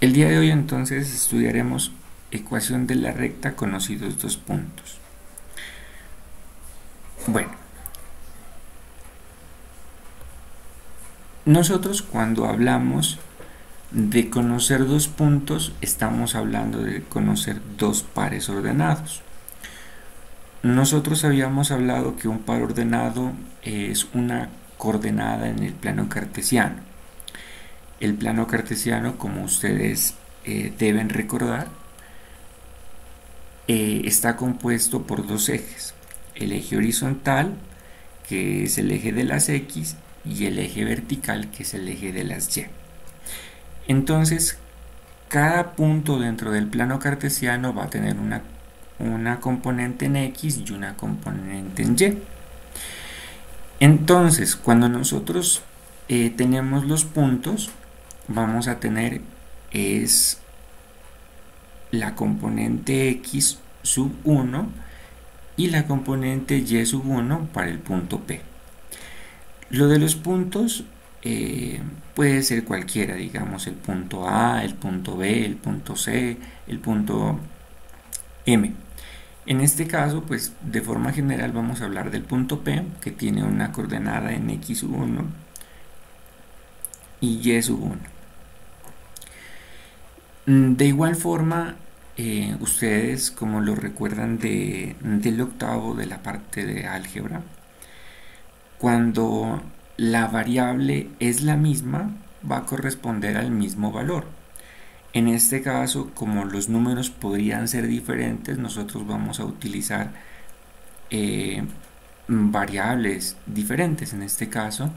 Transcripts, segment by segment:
El día de hoy entonces estudiaremos ecuación de la recta conocidos dos puntos. Bueno, nosotros cuando hablamos de conocer dos puntos estamos hablando de conocer dos pares ordenados. Nosotros habíamos hablado que un par ordenado es una coordenada en el plano cartesiano. El plano cartesiano, como ustedes deben recordar, está compuesto por dos ejes: el eje horizontal, que es el eje de las X, y el eje vertical, que es el eje de las Y. Entonces, cada punto dentro del plano cartesiano va a tener una componente en X y una componente en Y. Entonces, cuando nosotros tenemos los puntos, vamos a tener es la componente X sub 1 y la componente Y sub 1 para el punto P. Lo de los puntos puede ser cualquiera, digamos el punto A, el punto B, el punto C, el punto M. En este caso, pues de forma general vamos a hablar del punto P, que tiene una coordenada en X sub 1 y Y sub 1. De igual forma, ustedes, como lo recuerdan del octavo, de la parte de álgebra, cuando la variable es la misma, va a corresponder al mismo valor. En este caso, como los números podrían ser diferentes, nosotros vamos a utilizar variables diferentes. En este caso,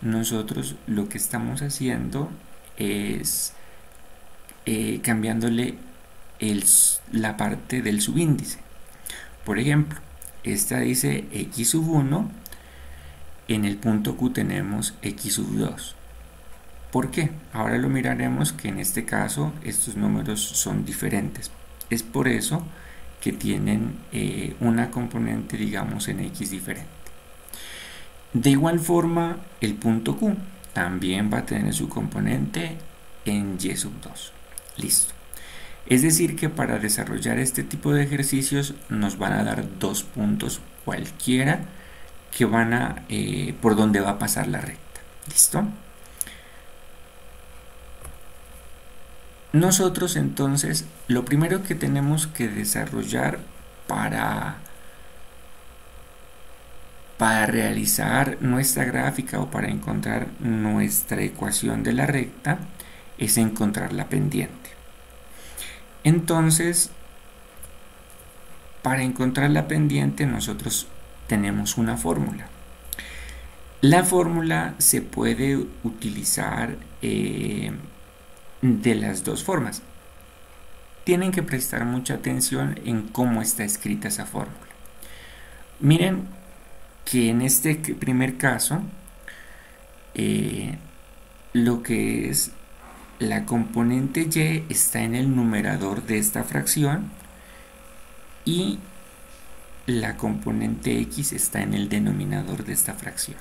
nosotros lo que estamos haciendo es cambiándole la parte del subíndice. Por ejemplo, esta dice X sub 1, en el punto Q tenemos X sub 2. ¿Por qué? Ahora lo miraremos, que en este caso estos números son diferentes. Es por eso que tienen una componente, digamos, en X diferente. De igual forma, el punto Q también va a tener su componente en Y sub 2. Listo. Es decir, que para desarrollar este tipo de ejercicios nos van a dar dos puntos cualquiera que van a por donde va a pasar la recta. ¿Listo? Nosotros entonces lo primero que tenemos que desarrollar para realizar nuestra gráfica o para encontrar nuestra ecuación de la recta es encontrar la pendiente. Entonces, para encontrar la pendiente nosotros tenemos una fórmula. La fórmula se puede utilizar de las dos formas. Tienen que prestar mucha atención en cómo está escrita esa fórmula. Miren que en este primer caso, lo que es la componente Y está en el numerador de esta fracción y la componente X está en el denominador de esta fracción.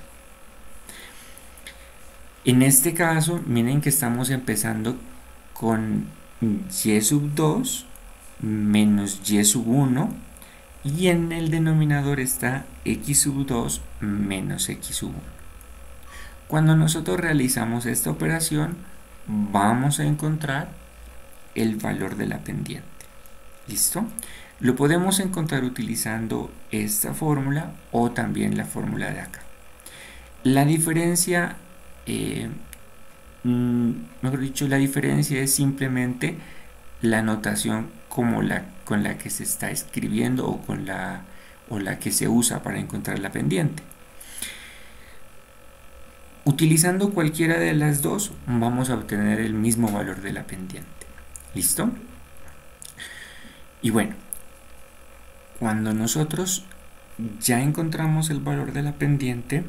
En este caso, miren que estamos empezando con Y sub 2 menos Y sub 1 y en el denominador está X sub 2 menos X sub 1. Cuando nosotros realizamos esta operación, vamos a encontrar el valor de la pendiente. ¿Listo? Lo podemos encontrar utilizando esta fórmula o también la fórmula de acá. La diferencia, mejor dicho, la diferencia es simplemente la notación con la que se está escribiendo o la que se usa para encontrar la pendiente. Utilizando cualquiera de las dos vamos a obtener el mismo valor de la pendiente. ¿Listo? Y bueno, cuando nosotros ya encontramos el valor de la pendiente,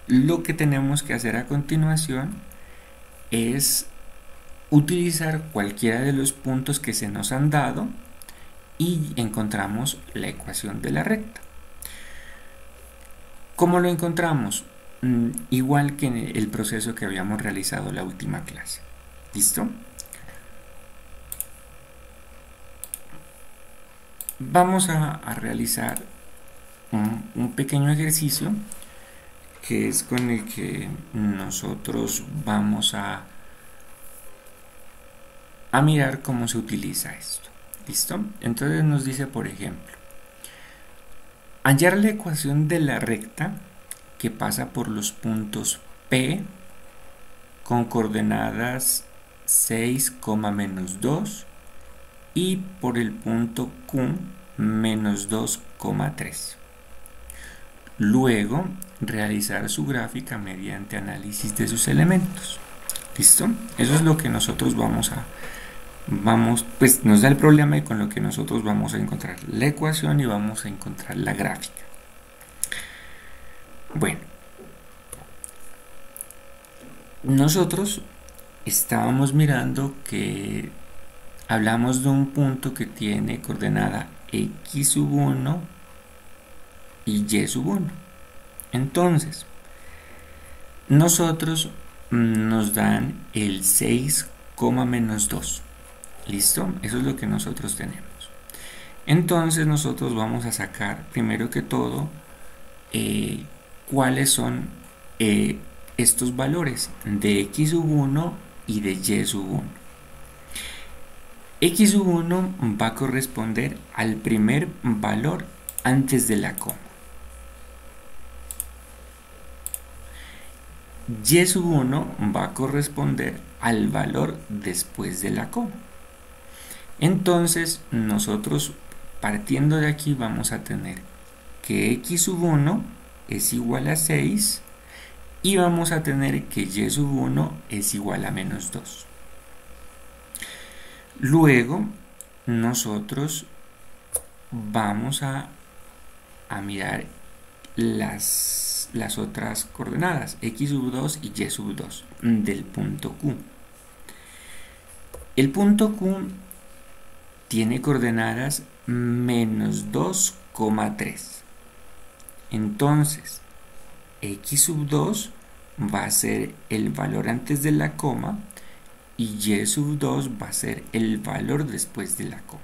lo que tenemos que hacer a continuación es utilizar cualquiera de los puntos que se nos han dado y encontramos la ecuación de la recta. ¿Cómo lo encontramos? Igual que en el proceso que habíamos realizado la última clase. ¿Listo? Vamos a realizar un pequeño ejercicio que es con el que nosotros vamos a mirar cómo se utiliza esto. ¿Listo? Entonces nos dice, por ejemplo, hallar la ecuación de la recta que pasa por los puntos P con coordenadas 6, menos 2 y por el punto Q menos 2,3. Luego, realizar su gráfica mediante análisis de sus elementos. ¿Listo? Eso es lo que nosotros pues nos da el problema y con lo que nosotros vamos a encontrar la ecuación y vamos a encontrar la gráfica. Bueno, nosotros estábamos mirando que hablamos de un punto que tiene coordenada x sub 1 y y sub 1. Entonces, nosotros nos dan el 6, menos 2. ¿Listo? Eso es lo que nosotros tenemos. Entonces nosotros vamos a sacar, primero que todo, cuáles son estos valores de x sub 1 y de y sub 1. X sub 1 va a corresponder al primer valor antes de la coma. Y sub 1 va a corresponder al valor después de la coma. Entonces nosotros partiendo de aquí vamos a tener que x sub 1 es igual a 6 y vamos a tener que y sub 1 es igual a menos 2. Luego nosotros vamos a mirar las otras coordenadas x sub 2 y y sub 2 del punto Q. El punto Q tiene coordenadas menos 2,3. Entonces, x sub 2 va a ser el valor antes de la coma y y sub 2 va a ser el valor después de la coma.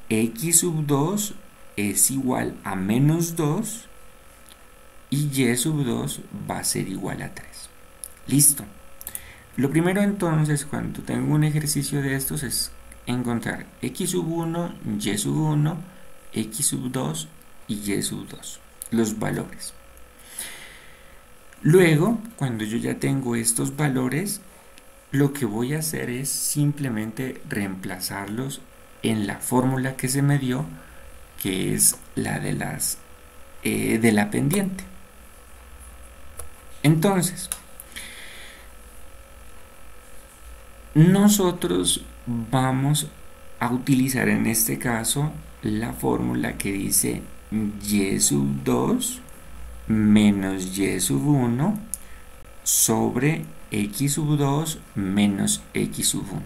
X sub 2 es igual a menos 2 y y sub 2 va a ser igual a 3. Listo. Lo primero entonces, cuando tengo un ejercicio de estos, es encontrar x sub 1, y sub 1, x sub 2 y y sub 2, los valores. Luego, cuando yo ya tengo estos valores, lo que voy a hacer es simplemente reemplazarlos en la fórmula que se me dio, que es la de la pendiente. Entonces, nosotros vamos a utilizar en este caso la fórmula que dice y sub 2 menos y sub 1 sobre x sub 2 menos x sub 1.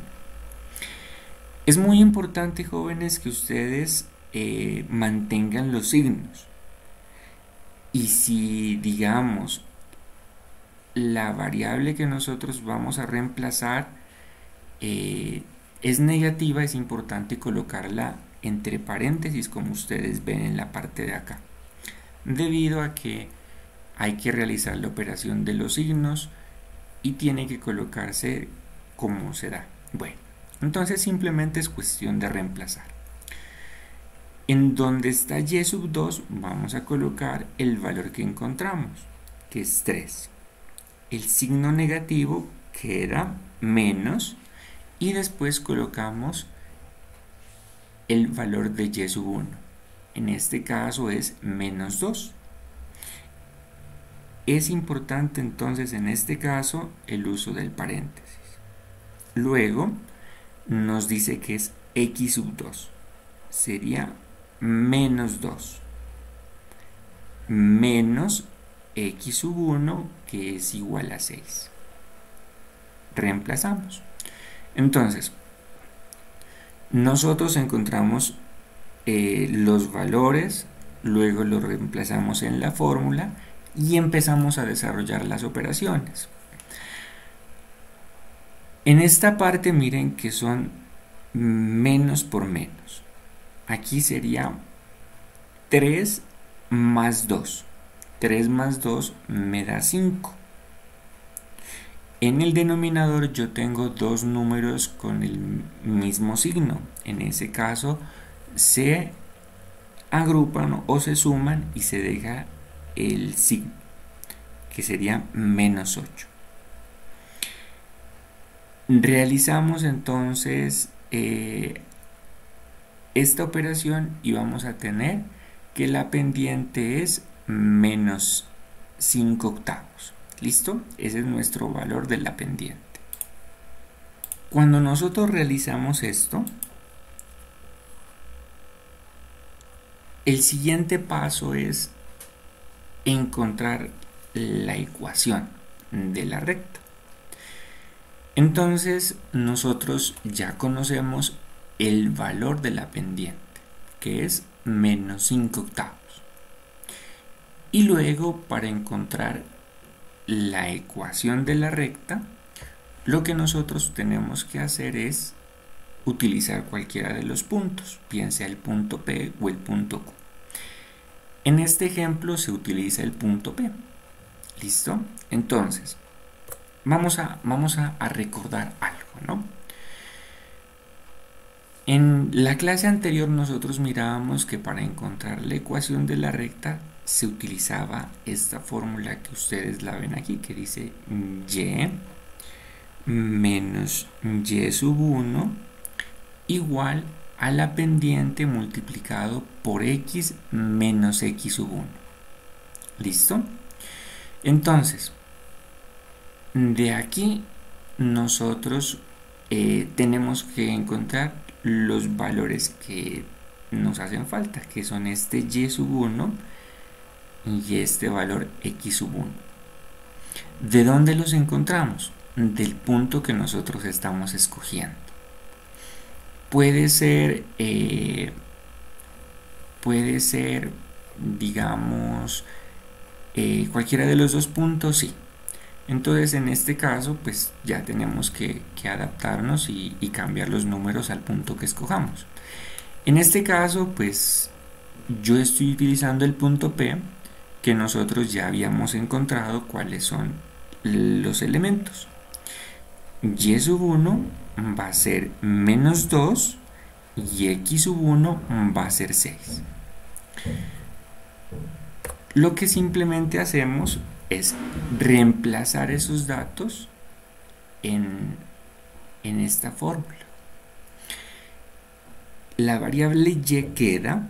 Es muy importante, jóvenes, que ustedes mantengan los signos. Y si, digamos, la variable que nosotros vamos a reemplazar es negativa, es importante colocarla entre paréntesis, como ustedes ven en la parte de acá, debido a que hay que realizar la operación de los signos y tiene que colocarse como se da. Bueno, entonces simplemente es cuestión de reemplazar. En donde está y sub 2 vamos a colocar el valor que encontramos, que es 3. El signo negativo queda menos y después colocamos el valor de y sub 1. En este caso es menos 2. Es importante entonces en este caso el uso del paréntesis. Luego nos dice que es x sub 2. Sería menos 2 menos x sub 1, que es igual a 6. Reemplazamos. Entonces, nosotros encontramos los valores, luego los reemplazamos en la fórmula y empezamos a desarrollar las operaciones. En esta parte miren que son menos por menos. aquí sería 3 más 2. 3 más 2 me da 5. En el denominador yo tengo dos números con el mismo signo. En ese caso se agrupan o se suman y se deja el signo, que sería menos 8. Realizamos entonces esta operación y vamos a tener que la pendiente es menos 5 octavos. ¿Listo? Ese es nuestro valor de la pendiente. Cuando nosotros realizamos esto, el siguiente paso es encontrar la ecuación de la recta. Entonces nosotros ya conocemos el valor de la pendiente, que es menos 5 octavos. Y luego, para encontrar la ecuación de la recta, lo que nosotros tenemos que hacer es utilizar cualquiera de los puntos, bien sea el punto P o el punto Q. En este ejemplo se utiliza el punto P. ¿Listo? Entonces, vamos a recordar algo, ¿no? En la clase anterior nosotros mirábamos que para encontrar la ecuación de la recta se utilizaba esta fórmula que ustedes la ven aquí, que dice y menos y sub 1 igual a la pendiente multiplicado por x menos x sub 1. ¿Listo? Entonces, de aquí nosotros tenemos que encontrar los valores que nos hacen falta, que son este y sub 1 y este valor x sub 1. ¿De dónde los encontramos? Del punto que nosotros estamos escogiendo. Puede ser, digamos, cualquiera de los dos puntos, sí. Entonces, en este caso, pues ya tenemos que adaptarnos y cambiar los números al punto que escojamos. En este caso, pues yo estoy utilizando el punto P, que nosotros ya habíamos encontrado cuáles son los elementos. Y sub 1 va a ser menos 2 y x sub 1 va a ser 6. Lo que simplemente hacemos es reemplazar esos datos en esta fórmula. La variable y queda,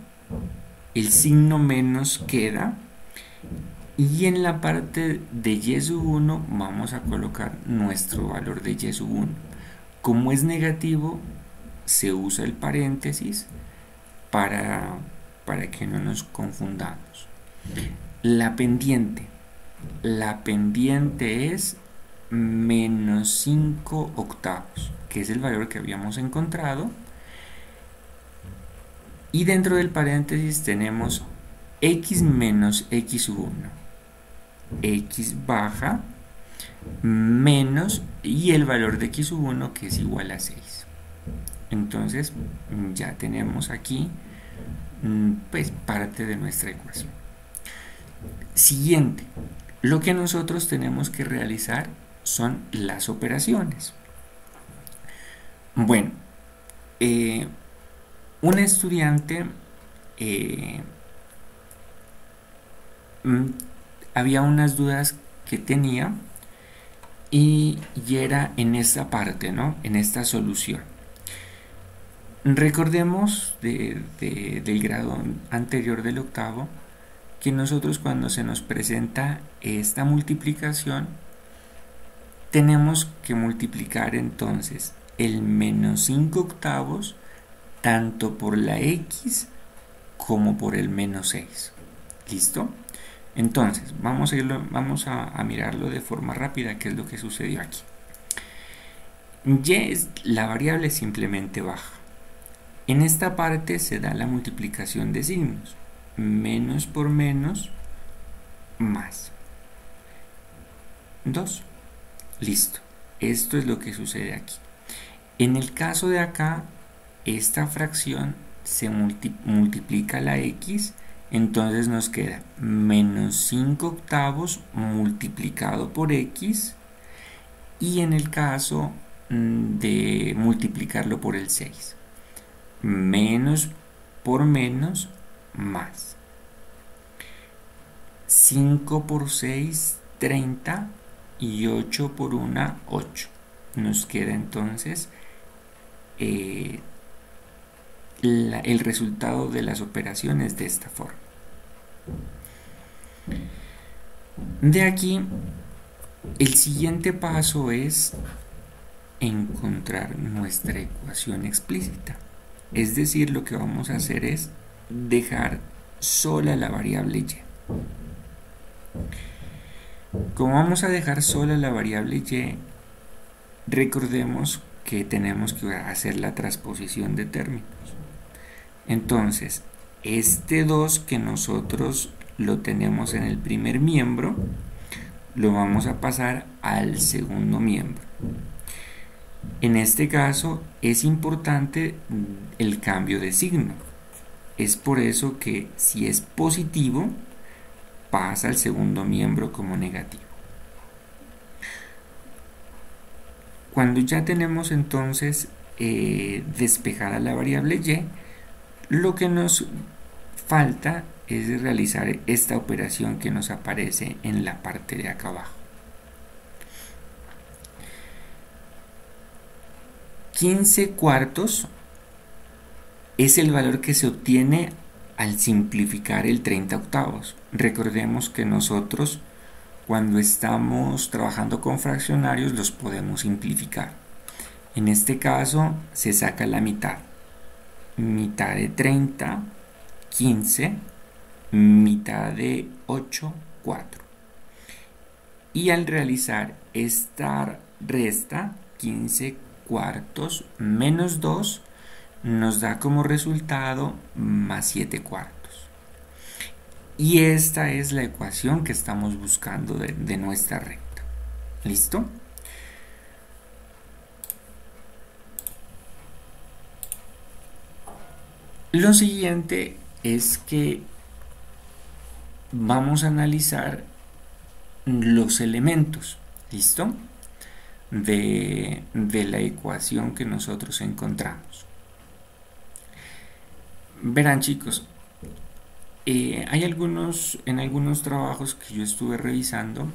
el signo menos queda, y en la parte de y sub 1 vamos a colocar nuestro valor de y sub 1. Como es negativo, se usa el paréntesis para que no nos confundamos. La pendiente es menos 5 octavos, que es el valor que habíamos encontrado. Y dentro del paréntesis tenemos x menos x sub 1. X baja menos y el valor de x sub 1, que es igual a 6. Entonces ya tenemos aquí pues parte de nuestra ecuación. Siguiente, lo que nosotros tenemos que realizar son las operaciones. Bueno, un estudiante había unas dudas que tenía y era en esta parte, ¿no? En esta solución. Recordemos del grado anterior del octavo que nosotros, cuando se nos presenta esta multiplicación, tenemos que multiplicar entonces el menos 5 octavos tanto por la x como por el menos 6. ¿Listo? Entonces, vamos a mirarlo de forma rápida, qué es lo que sucedió aquí. Y la variable simplemente baja. En esta parte se da la multiplicación de signos. Menos por menos, más. 2. Listo. Esto es lo que sucede aquí. En el caso de acá, esta fracción se multiplica la x, entonces nos queda menos 5 octavos multiplicado por x, y en el caso de multiplicarlo por el 6, menos por menos más. 5 por 6, 30, y 8 por 1, 8. Nos queda entonces el resultado de las operaciones de esta forma. De aquí, el siguiente paso es encontrar nuestra ecuación explícita. Es decir, lo que vamos a hacer es dejar sola la variable y. Como vamos a dejar sola la variable y, recordemos que tenemos que hacer la transposición de términos. Entonces, este 2 que nosotros lo tenemos en el primer miembro, lo vamos a pasar al segundo miembro. En este caso es importante el cambio de signo. Es por eso que si es positivo, pasa al segundo miembro como negativo. Cuando ya tenemos entonces despejada la variable y, lo que nos falta es realizar esta operación que nos aparece en la parte de acá abajo. 15 cuartos es el valor que se obtiene al simplificar el 30 octavos. Recordemos que nosotros, cuando estamos trabajando con fraccionarios, los podemos simplificar. En este caso se saca la mitad. Mitad de 30, 15, mitad de 8, 4. Y al realizar esta resta, 15 cuartos menos 2, nos da como resultado más 7 cuartos. Y esta es la ecuación que estamos buscando de nuestra recta. ¿Listo? Lo siguiente es que vamos a analizar los elementos, ¿listo? De la ecuación que nosotros encontramos. Verán, chicos, hay en algunos trabajos que yo estuve revisando,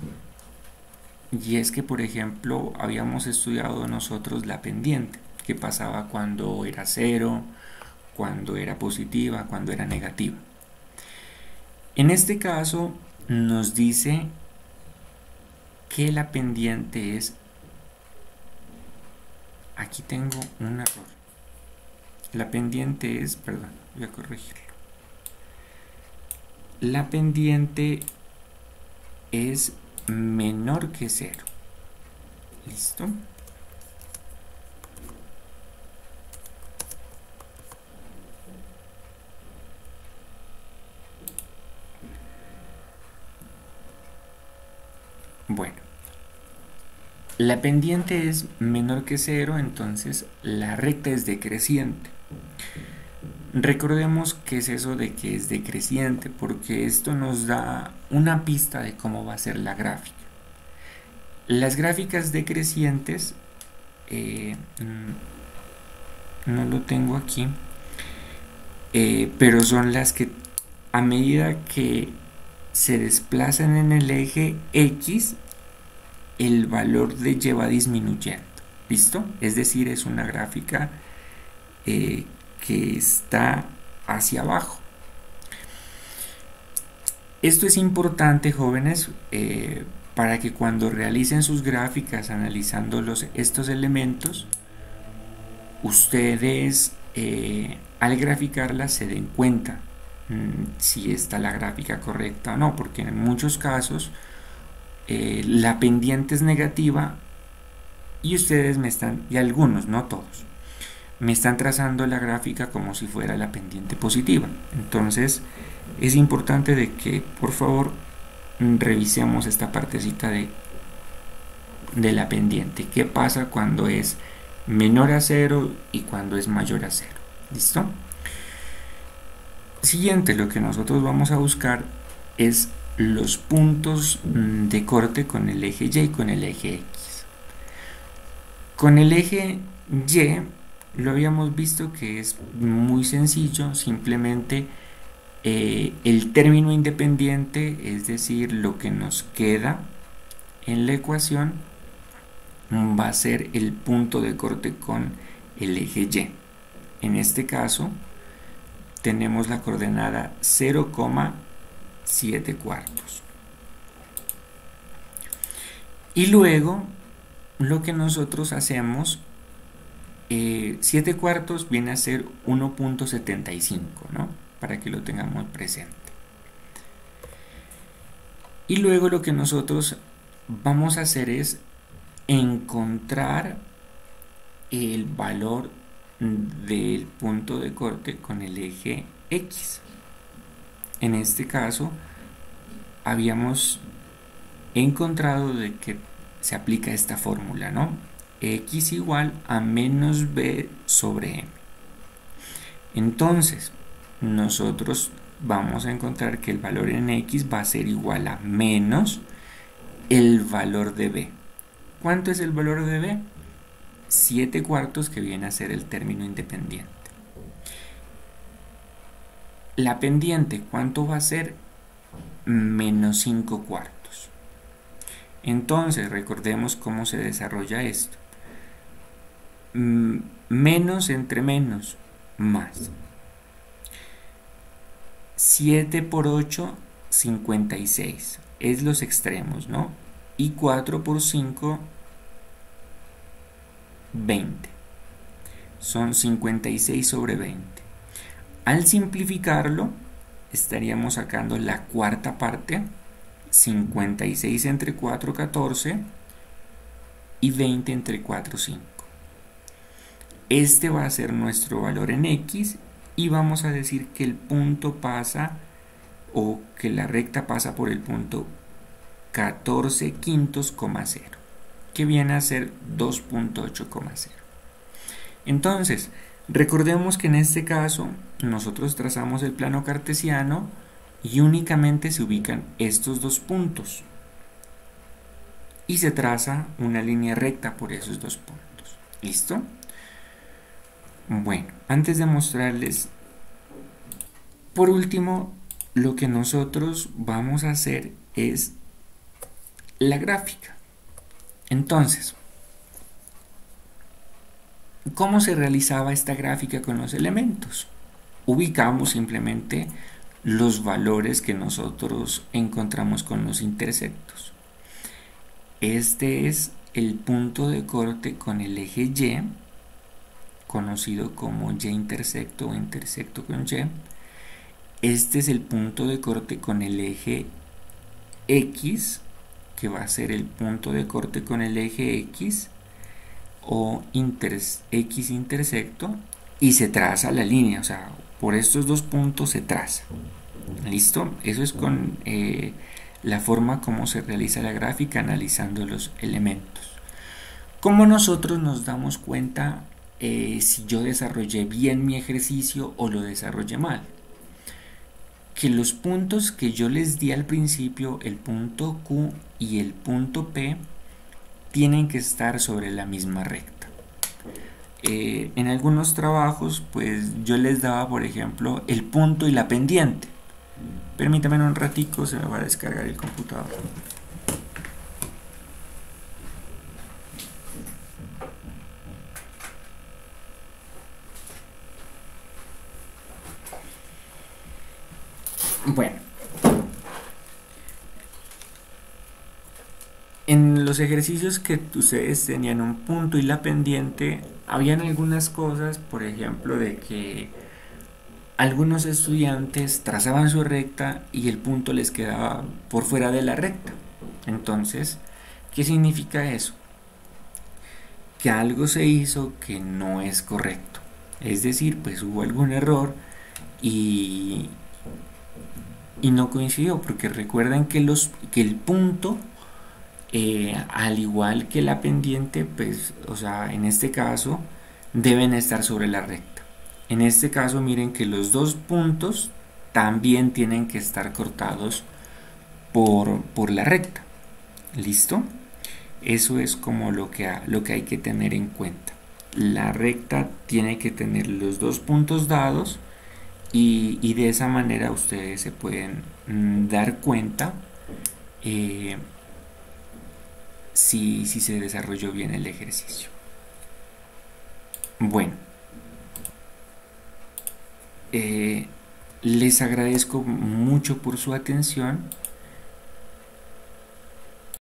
y es que, por ejemplo, habíamos estudiado nosotros la pendiente, qué pasaba cuando era 0, cuando era positiva, cuando era negativa. En este caso nos dice que la pendiente es, aquí tengo un error, la pendiente es, perdón, voy a corregirlo, la pendiente es menor que 0. ¿Listo? Bueno, la pendiente es menor que 0, entonces la recta es decreciente. Recordemos qué es eso de que es decreciente, porque esto nos da una pista de cómo va a ser la gráfica. Las gráficas decrecientes, no lo tengo aquí, pero son las que a medida que se desplazan en el eje X, el valor de Y va disminuyendo. ¿Listo? Es decir, es una gráfica que está hacia abajo. Esto es importante, jóvenes, para que cuando realicen sus gráficas analizando estos elementos, ustedes al graficarlas se den cuenta si está la gráfica correcta o no, porque en muchos casos la pendiente es negativa y ustedes y algunos, no todos, me están trazando la gráfica como si fuera la pendiente positiva. Entonces es importante de que por favor revisemos esta partecita de la pendiente. ¿Qué pasa cuando es menor a 0 y cuando es mayor a 0? ¿Listo? siguiente, lo que nosotros vamos a buscar es los puntos de corte con el eje Y y con el eje X. Con el eje Y lo habíamos visto que es muy sencillo, simplemente el término independiente, es decir, lo que nos queda en la ecuación, va a ser el punto de corte con el eje Y. En este caso tenemos la coordenada 0,7 cuartos. Y luego lo que nosotros hacemos, 7 cuartos viene a ser 1,75, ¿no? Para que lo tengamos presente. Y luego lo que nosotros vamos a hacer es encontrar el valor del punto de corte con el eje X. En este caso habíamos encontrado de que se aplica esta fórmula, ¿no? X igual a menos b sobre m. Entonces nosotros vamos a encontrar que el valor en X va a ser igual a menos el valor de b. ¿Cuánto es el valor de b? 7 cuartos, que viene a ser el término independiente. La pendiente, ¿cuánto va a ser? Menos 5 cuartos. Entonces, recordemos cómo se desarrolla esto. Menos entre menos, más. 7 por 8, 56. Es los extremos, ¿no? Y 4 por 5, 20. Son 56 sobre 20. Al simplificarlo, estaríamos sacando la cuarta parte. 56 entre 4, 14. Y 20 entre 4, 5. Este va a ser nuestro valor en X. Y vamos a decir que el punto pasa, o que la recta pasa por el punto 14 quintos, 0, que viene a ser 2,8,0. Entonces, recordemos que en este caso nosotros trazamos el plano cartesiano y únicamente se ubican estos dos puntos y se traza una línea recta por esos dos puntos. ¿Listo? Bueno, antes de mostrarles, por último, lo que nosotros vamos a hacer es la gráfica. Entonces, ¿cómo se realizaba esta gráfica con los elementos? Ubicamos simplemente los valores que nosotros encontramos con los intersectos. Este es el punto de corte con el eje Y, conocido como Y intersecto o intersecto con Y. Este es el punto de corte con el eje X, que va a ser el punto de corte con el eje X o X intersecto, y se traza la línea, o sea, por estos dos puntos se traza. ¿Listo? Eso es con la forma como se realiza la gráfica analizando los elementos. ¿Cómo nosotros nos damos cuenta si yo desarrollé bien mi ejercicio o lo desarrollé mal? Que los puntos que yo les di al principio, el punto Q y el punto P, tienen que estar sobre la misma recta. En algunos trabajos, pues yo les daba, por ejemplo, el punto y la pendiente. Permítanme un ratico, se me va a descargar el computador. Bueno, en los ejercicios que ustedes tenían un punto y la pendiente, habían algunas cosas, por ejemplo, de que algunos estudiantes trazaban su recta y el punto les quedaba por fuera de la recta. Entonces, ¿qué significa eso? Que algo se hizo que no es correcto. Es decir, pues hubo algún error y no coincidió, porque recuerden que el punto, al igual que la pendiente, pues, o sea, en este caso deben estar sobre la recta. En este caso, miren que los dos puntos también tienen que estar cortados por la recta. ¿Listo? Eso es como lo que hay que tener en cuenta. La recta tiene que tener los dos puntos dados y de esa manera ustedes se pueden dar cuenta si se desarrolló bien el ejercicio. Bueno, les agradezco mucho por su atención